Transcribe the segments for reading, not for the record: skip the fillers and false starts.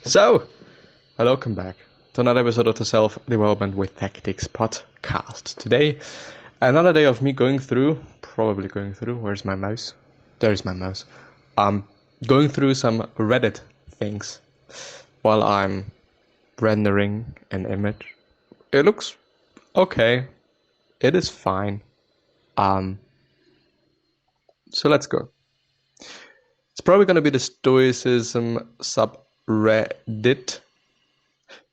So, welcome back to another episode of the Self-Development with Tactics podcast. Today, another day of me where's my mouse? There's my mouse. Going through some Reddit things while I'm rendering an image. It looks okay. It is fine. So let's go. It's probably going to be the Stoicism subreddit,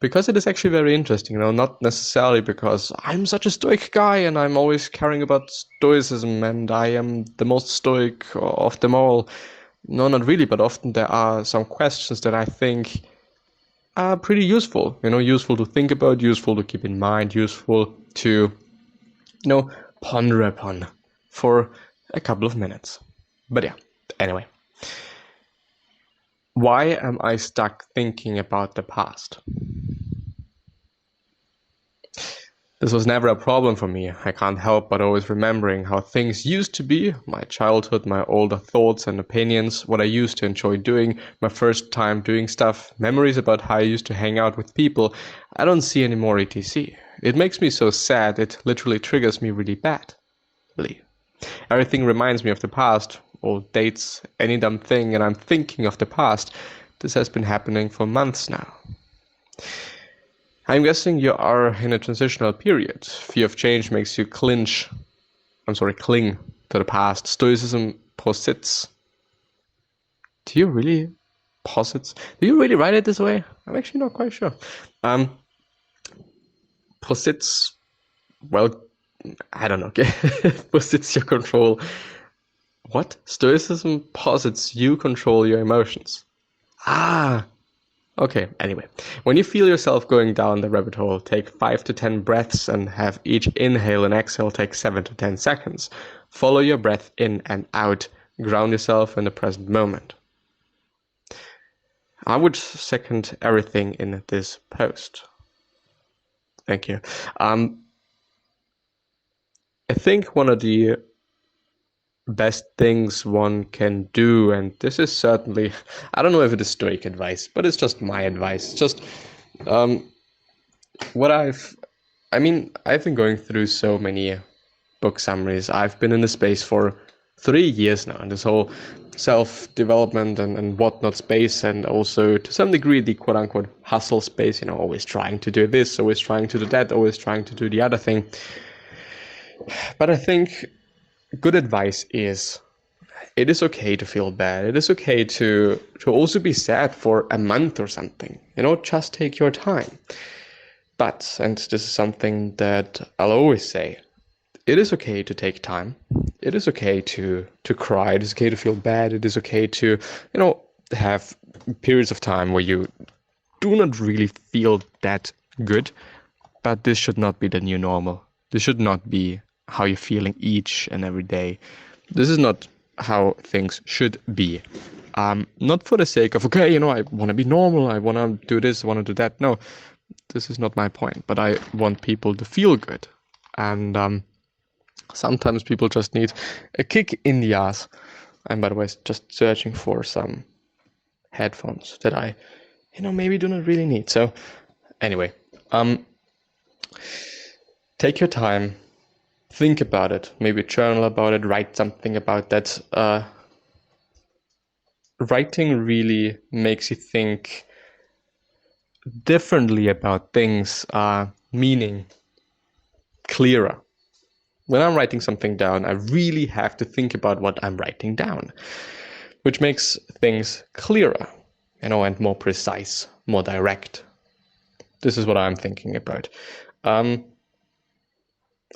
because it is actually very interesting, not necessarily because I'm such a stoic guy and I'm always caring about stoicism and I am the most stoic of them all. No, not really, but often there are some questions that I think are pretty useful, useful to think about, useful to keep in mind, useful to, ponder upon for a couple of minutes. But yeah, anyway. Why am I stuck thinking about the past? This was never a problem for me. I can't help but always remembering how things used to be, my childhood, my older thoughts and opinions, what I used to enjoy doing, my first time doing stuff, memories about how I used to hang out with people. I don't see any more etc. It makes me so sad, it literally triggers me really badly. Everything reminds me of the past, old dates, any dumb thing, and I'm thinking of the past. This has been happening for months now. I'm guessing you are in a transitional period. Fear of change makes you cling to the past. Stoicism posits. Do you really write it this way? I'm actually not quite sure. Posits, well, I don't know. Posits your control. What? Stoicism posits you control your emotions. Okay, anyway. When you feel yourself going down the rabbit hole, take 5 to 10 breaths and have each inhale and exhale take 7 to 10 seconds. Follow your breath in and out. Ground yourself in the present moment. I would second everything in this post. Thank you. I think one of the best things one can do, and this is certainly, I don't know if it is stoic advice, but it's just my advice. Just what I've been going through so many book summaries. I've been in the space for 3 years now, and this whole self-development and whatnot space, and also to some degree the quote-unquote hustle space, always trying to do this, always trying to do that, always trying to do the other thing. But I think good advice is, it is okay to feel bad. It is okay to also be sad for a month or something. Just take your time. But, and this is something that I'll always say, it is okay to take time. It is okay to cry. It is okay to feel bad. It is okay to, have periods of time where you do not really feel that good. But this should not be the new normal. This should not be how you're feeling each and every day. This is not how things should be. Not for the sake of, I want to be normal, I want to do this, I want to do that. No, this is not my point. But I want people to feel good. And sometimes people just need a kick in the ass. And by the way, just searching for some headphones that I, maybe do not really need. So anyway, take your time. Think about it, maybe journal about it, write something about that. Writing really makes you think differently about things, meaning clearer. When I'm writing something down, I really have to think about what I'm writing down, which makes things clearer, and more precise, more direct. This is what I'm thinking about.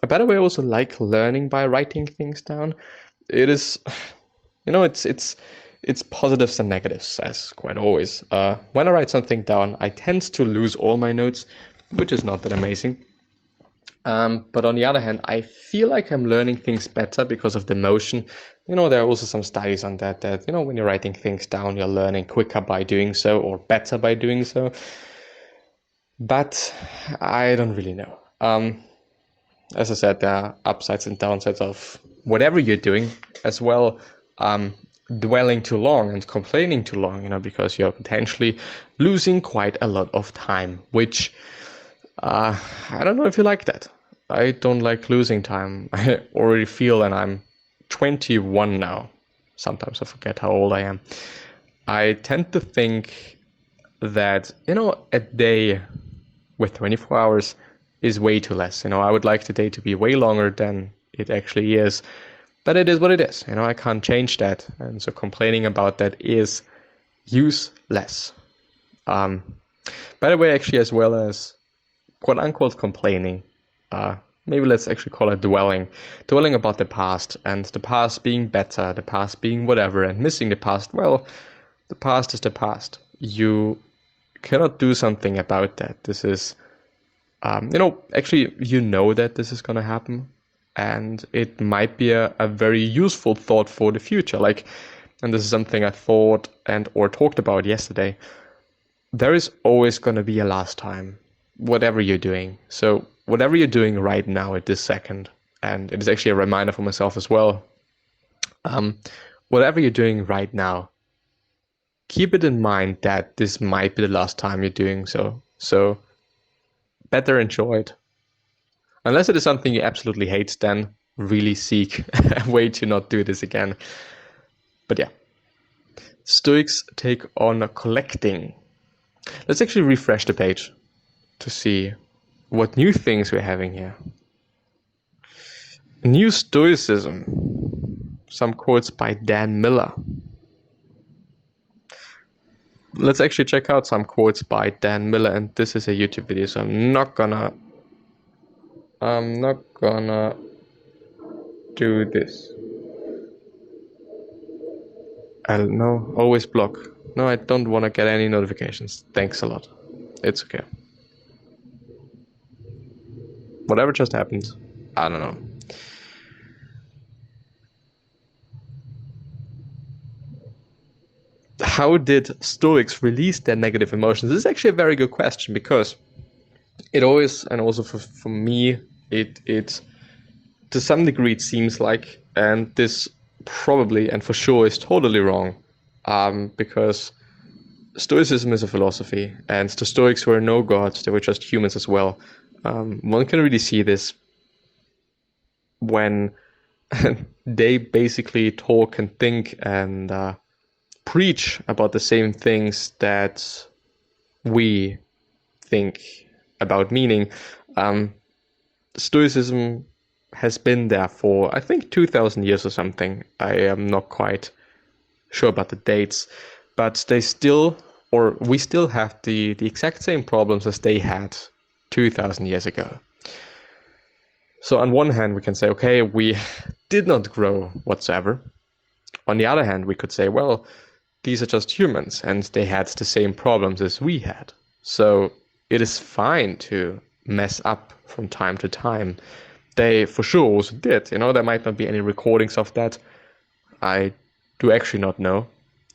By the way, I also like learning by writing things down. It is, it's positives and negatives, as quite always. When I write something down, I tend to lose all my notes, which is not that amazing. But on the other hand, I feel like I'm learning things better because of the motion. There are also some studies on that, when you're writing things down, you're learning quicker by doing so, or better by doing so. But I don't really know. As I said, there are upsides and downsides of whatever you're doing as well. dwelling too long and complaining too long, because you're potentially losing quite a lot of time, which I don't know if you like that. I don't like losing time. I already feel, and I'm 21 now. Sometimes I forget how old I am. I tend to think that, a day with 24 hours is way too less. I would like the day to be way longer than it actually is. But it is what it is. I can't change that. And so complaining about that is useless. By the way, actually, as well as quote unquote complaining, maybe let's actually call it dwelling about the past, and the past being better, the past being whatever, and missing the past. Well, the past is the past. You cannot do something about that. This is, actually, that this is going to happen, and it might be a very useful thought for the future. And this is something I thought or talked about yesterday. There is always going to be a last time, whatever you're doing. So whatever you're doing right now at this second, and it is actually a reminder for myself as well, whatever you're doing right now, keep it in mind that this might be the last time you're doing so. So better enjoy it. Unless it is something you absolutely hate, then really seek a way to not do this again. But yeah, Stoics take on collecting. Let's actually refresh the page to see what new things we're having here. New Stoicism. Some quotes by Dan Miller. Let's actually check out some quotes by Dan Miller, and this is a YouTube video, so I'm not gonna do this. No, always block. No, I don't want to get any notifications. Thanks a lot. It's okay. Whatever just happened, I don't know. How did Stoics release their negative emotions? This is actually a very good question, because it always, and also for me, it to some degree it seems like, and this probably and for sure is totally wrong, because Stoicism is a philosophy, and the Stoics were no gods, they were just humans as well. One can really see this when they basically talk and think and preach about the same things that we think about meaning. Stoicism has been there for, I think, 2,000 years or something. I am not quite sure about the dates, but we still have the exact same problems as they had 2,000 years ago. So on one hand, we can say, okay, we did not grow whatsoever. On the other hand, we could say, well, these are just humans and they had the same problems as we had. So it is fine to mess up from time to time. They for sure also did. There might not be any recordings of that. I do actually not know.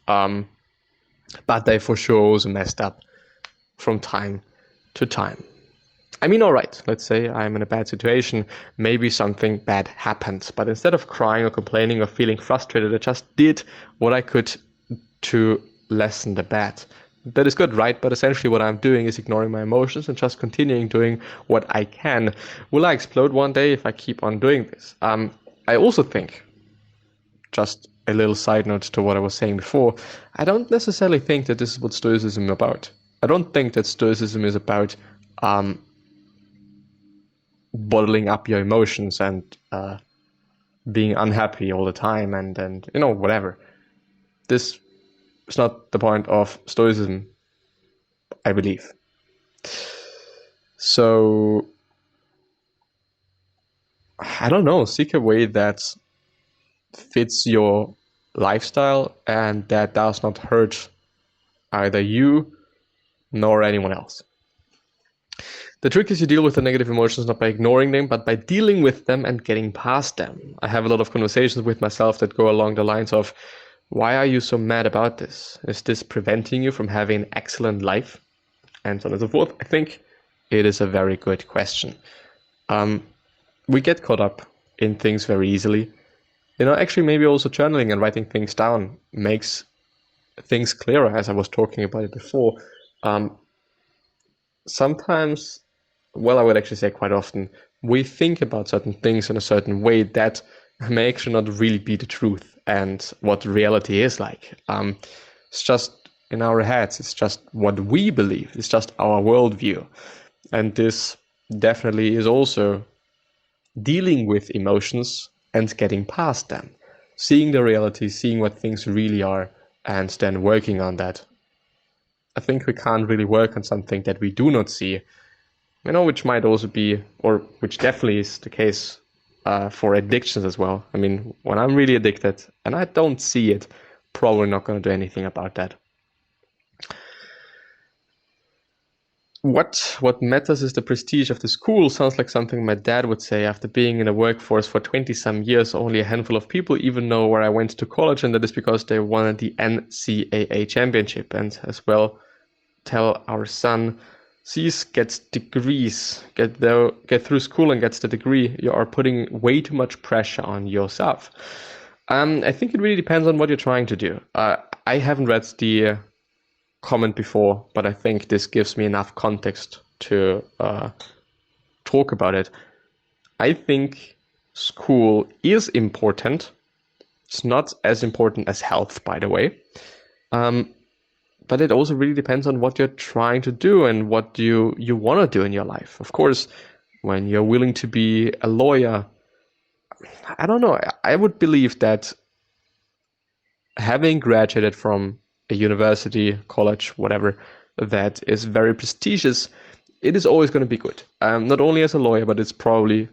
But they for sure also messed up from time to time. I mean, all right, let's say I'm in a bad situation. Maybe something bad happened. But instead of crying or complaining or feeling frustrated, I just did what I could to lessen the bad. That is good, right? But essentially what I'm doing is ignoring my emotions and just continuing doing what I can. Will I explode one day if I keep on doing this? I also think, just a little side note to what I was saying before, I don't necessarily think that this is what Stoicism is about. I don't think that Stoicism is about bottling up your emotions and being unhappy all the time and whatever. This is not the point of Stoicism, I believe. So, I don't know, seek a way that fits your lifestyle and that does not hurt either you nor anyone else. The trick is you deal with the negative emotions not by ignoring them, but by dealing with them and getting past them. I have a lot of conversations with myself that go along the lines of, why are you so mad about this? Is this preventing you from having an excellent life? And so on and so forth. I think it is a very good question. We get caught up in things very easily. Actually maybe also journaling and writing things down makes things clearer, as I was talking about it before. Sometimes, well, I would actually say quite often, we think about certain things in a certain way that may actually not really be the truth and what reality is like. It's just in our heads. It's just what we believe. It's just our worldview. And this definitely is also dealing with emotions and getting past them, seeing the reality, seeing what things really are, and then working on that. I think we can't really work on something that we do not see, which might also be, or which definitely is the case for addictions as well. I mean, when I'm really addicted and I don't see it, probably not going to do anything about that. What matters is the prestige of the school. Sounds like something my dad would say after being in the workforce for 20-some years. Only a handful of people even know where I went to college, and that is because they won the NCAA championship. And as well, tell our son, C's gets degrees, get through school and gets the degree. You are putting way too much pressure on yourself. I think it really depends on what you're trying to do. I haven't read the comment before, but I think this gives me enough context to talk about it. I think school is important. It's not as important as health, by the way. But it also really depends on what you're trying to do and what you want to do in your life. Of course, when you're willing to be a lawyer, I don't know. I would believe that having graduated from a university, college, whatever, that is very prestigious, it is always going to be good. Not only as a lawyer, but it's probably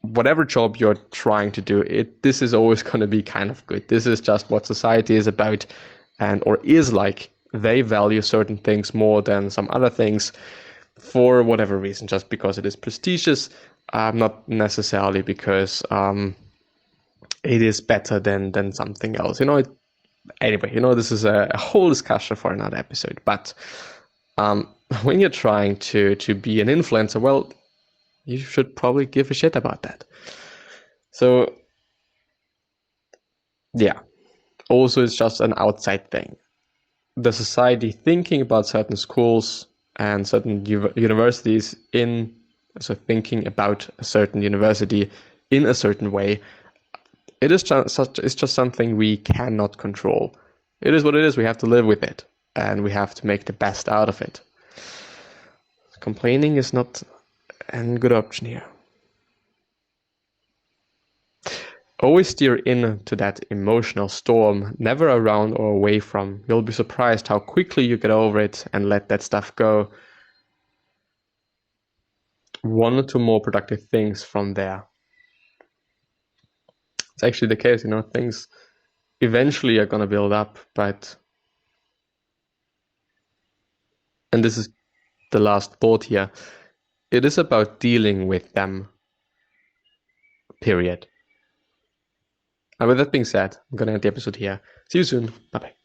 whatever job you're trying to do, this is always going to be kind of good. This is just what society is about or is like. They value certain things more than some other things for whatever reason, just because it is prestigious, not necessarily because it is better than something else. Anyway, this is a whole discussion for another episode. But when you're trying to be an influencer, well, you should probably give a shit about that. So, yeah. Also, it's just an outside thing. The society thinking about certain schools and certain universities thinking about a certain university in a certain way, it's just something we cannot control. It is what it is. We have to live with it, and we have to make the best out of it. Complaining is not a good option here. Always steer into that emotional storm, never around or away from. You'll be surprised how quickly you get over it and let that stuff go. 1 or 2 more productive things from there. It's actually the case, things eventually are going to build up, and this is the last thought here, it is about dealing with them, period. And with that being said, I'm going to end the episode here. See you soon. Bye-bye.